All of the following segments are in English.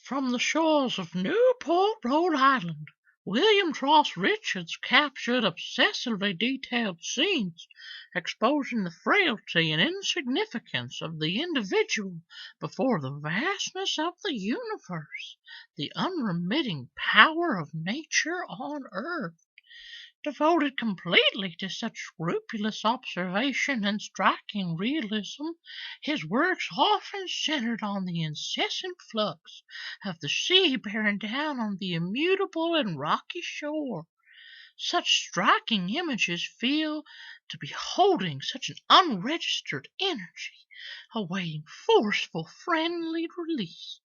From the shores of Newport, Rhode Island, William Ross Richards captured obsessively detailed scenes exposing the frailty and insignificance of the individual before the vastness of the universe, the unremitting power of nature on earth. Devoted completely to such scrupulous observation and striking realism, his works often centered on the incessant flux of the sea bearing down on the immutable and rocky shore. Such striking images feel to be holding such an unregistered energy, awaiting forceful, friendly release,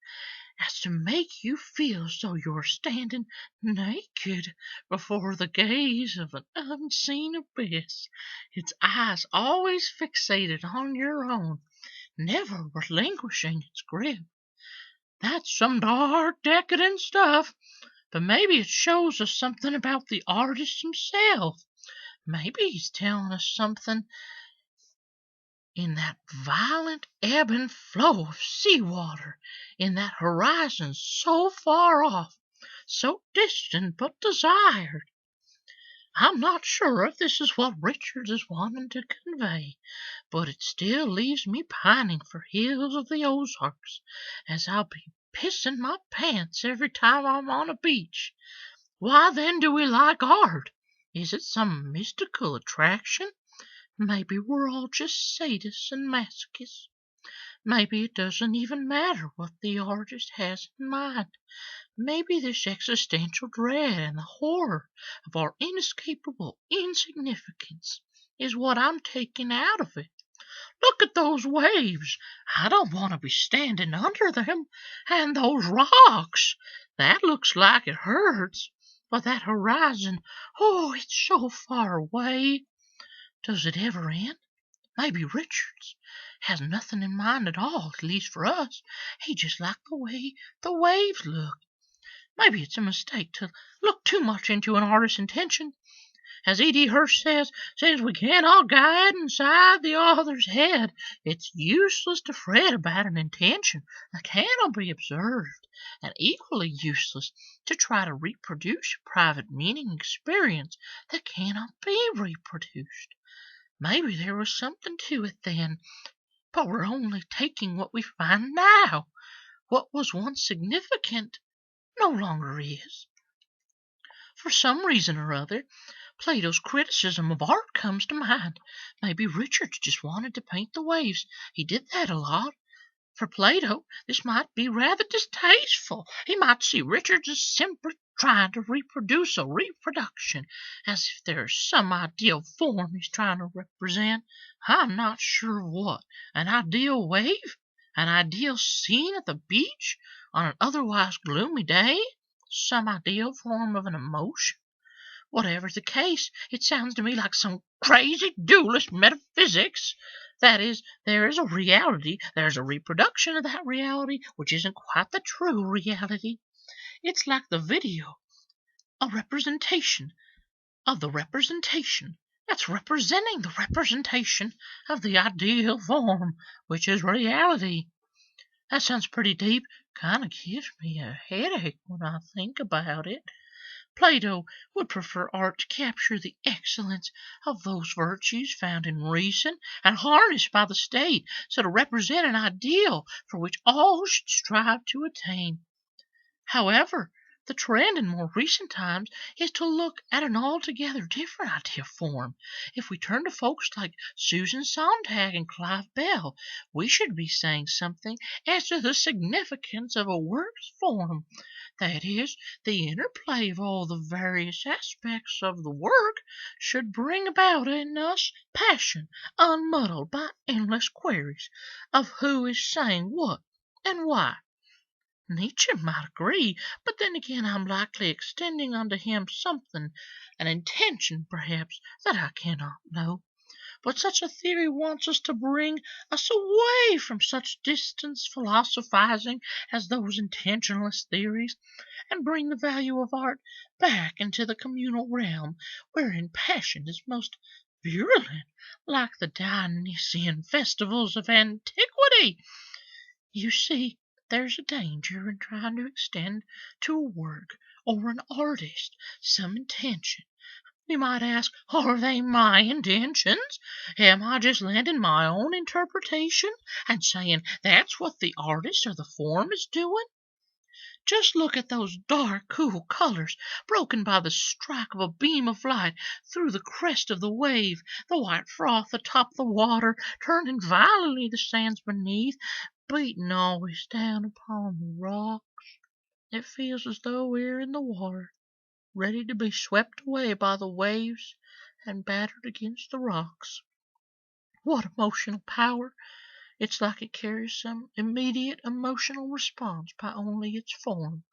as to make you feel as though you're standing naked before the gaze of an unseen abyss, its eyes always fixated on your own, never relinquishing its grip. That's some dark, decadent stuff, but maybe it shows us something about the artist himself. Maybe he's telling us something in that violent ebb and flow of seawater, in that horizon so far off, so distant but desired. I'm not sure if this is what Richards is wanting to convey, but it still leaves me pining for hills of the Ozarks, as I'll be pissing my pants every time I'm on a beach. Why then do we like art? Is it some mystical attraction? Maybe we're all just sadists and masochists. Maybe it doesn't even matter what the artist has in mind. Maybe this existential dread and the horror of our inescapable insignificance is what I'm taking out of it. Look at those waves. I don't want to be standing under them. And those rocks. That looks like it hurts. But that horizon, oh, it's so far away. Does it ever end? Maybe Richards has nothing in mind at all, at least for us. He just liked the way the waves look. Maybe it's a mistake to look too much into an artist's intention. As E.D. Hirsch says, since we cannot guide inside the author's head, it's useless to fret about an intention that cannot be observed, and equally useless to try to reproduce a private meaning experience that cannot be reproduced. Maybe there was something to it then, but we're only taking what we find now. What was once significant no longer is. For some reason or other, Plato's criticism of art comes to mind. Maybe Richards just wanted to paint the waves. He did that a lot. For Plato, this might be rather distasteful. He might see Richards as simply trying to reproduce a reproduction, as if there's some ideal form he's trying to represent. I'm not sure what. An ideal wave? An ideal scene at the beach on an otherwise gloomy day? Some ideal form of an emotion? Whatever the case, it sounds to me like some crazy dualist metaphysics. That is, there is a reality, there's a reproduction of that reality, which isn't quite the true reality. It's like the video, a representation of the representation that's representing the representation of the ideal form, which is reality. That sounds pretty deep, kind of gives me a headache when I think about it. Plato would prefer art to capture the excellence of those virtues found in reason and harnessed by the state, so to represent an ideal for which all should strive to attain. However, the trend in more recent times is to look at an altogether different idea form. If we turn to folks like Susan Sontag and Clive Bell, we should be saying something as to the significance of a work's form. That is, the interplay of all the various aspects of the work should bring about in us passion, unmuddled by endless queries of who is saying what and why. Nietzsche might agree, but then again I'm likely extending unto him something, an intention perhaps, that I cannot know. But such a theory wants us to bring us away from such distant philosophizing as those intentionalist theories, and bring the value of art back into the communal realm, wherein passion is most virulent, like the Dionysian festivals of antiquity. You see, there's a danger in trying to extend to a work or an artist some intention. You might ask, are they my intentions? Am I just lending my own interpretation and saying that's what the artist or the form is doing? Just look at those dark, cool colors broken by the strike of a beam of light through the crest of the wave, the white froth atop the water, turning violently the sands beneath, beating always down upon the rocks. It feels as though we're in the water, ready to be swept away by the waves and battered against the rocks. What emotional power! It's like it carries some immediate emotional response by only its form.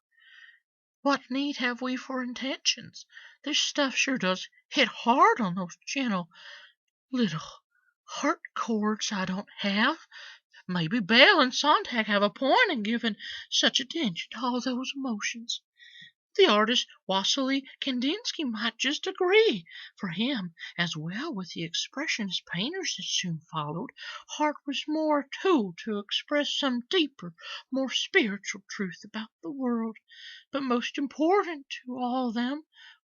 What need have we for intentions? This stuff sure does hit hard on those gentle little heart chords I don't have. Maybe Bell and Sontag have a point in giving such attention to all those emotions. The artist Wassily Kandinsky might just agree. For him, as well with the expressionist painters that soon followed, art was more a tool to express some deeper, more spiritual truth about the world. But most important to all of them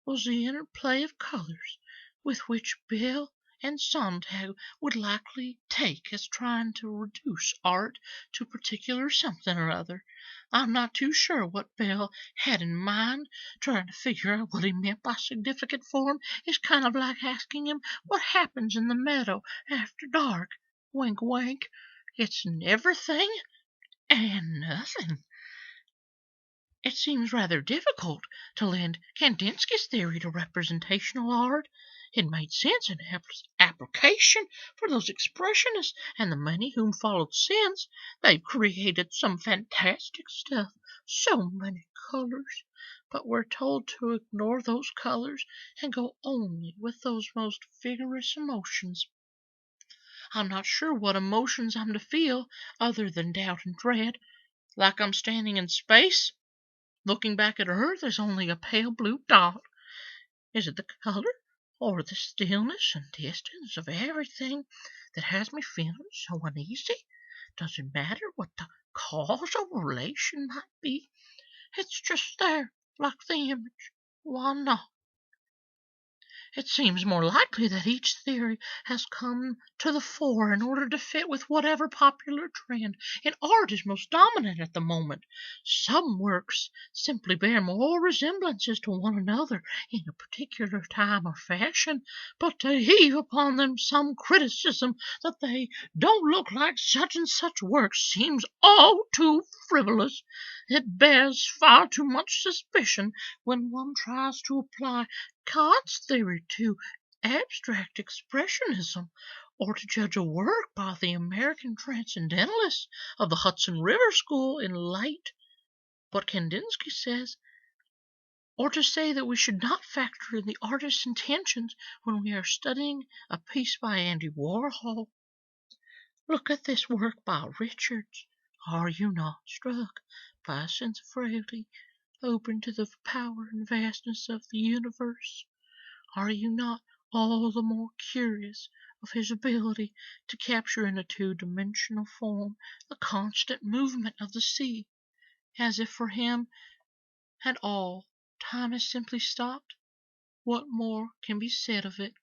was the interplay of colors, with which Bell and Sontag would likely take as trying to reduce art to a particular something or other. I'm not too sure what Bell had in mind. Trying to figure out what he meant by significant form is kind of like asking him what happens in the meadow after dark. Wink, wink. It's everything and nothing. It seems rather difficult to lend Kandinsky's theory to representational art. It made sense in application for those expressionists and the many whom followed since. They've created some fantastic stuff, so many colors. But we're told to ignore those colors and go only with those most vigorous emotions. I'm not sure what emotions I'm to feel other than doubt and dread, like I'm standing in space, looking back at Earth as only a pale blue dot. Is it the color or the stillness and distance of everything that has me feeling so uneasy? Does it matter what the causal relation might be? It's just there, like the image. Why not? It seems more likely that each theory has come to the fore in order to fit with whatever popular trend in art is most dominant at the moment. Some works simply bear more resemblances to one another in a particular time or fashion, but to heave upon them some criticism that they don't look like such and such works seems all too frivolous. It bears far too much suspicion when one tries to apply Kant's theory to abstract expressionism, or to judge a work by the American transcendentalists of the Hudson River School in late what Kandinsky says, or to say that we should not factor in the artist's intentions when we are studying a piece by Andy Warhol. Look at this work by Richards. Are you not struck by a sense of frailty, open to the power and vastness of the universe? Are you not all the more curious of his ability to capture in a two-dimensional form the constant movement of the sea, as if for him and all time has simply stopped? What more can be said of it?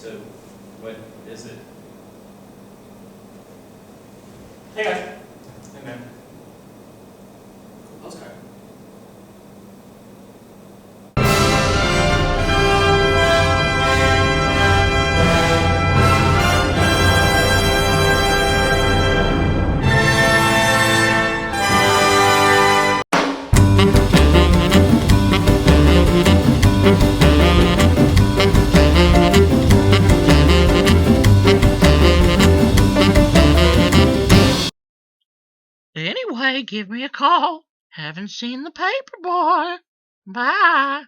So, what is it? Hey guys. Hey man. Cool postcard. Anyway, give me a call. Haven't seen the paper boy. Bye.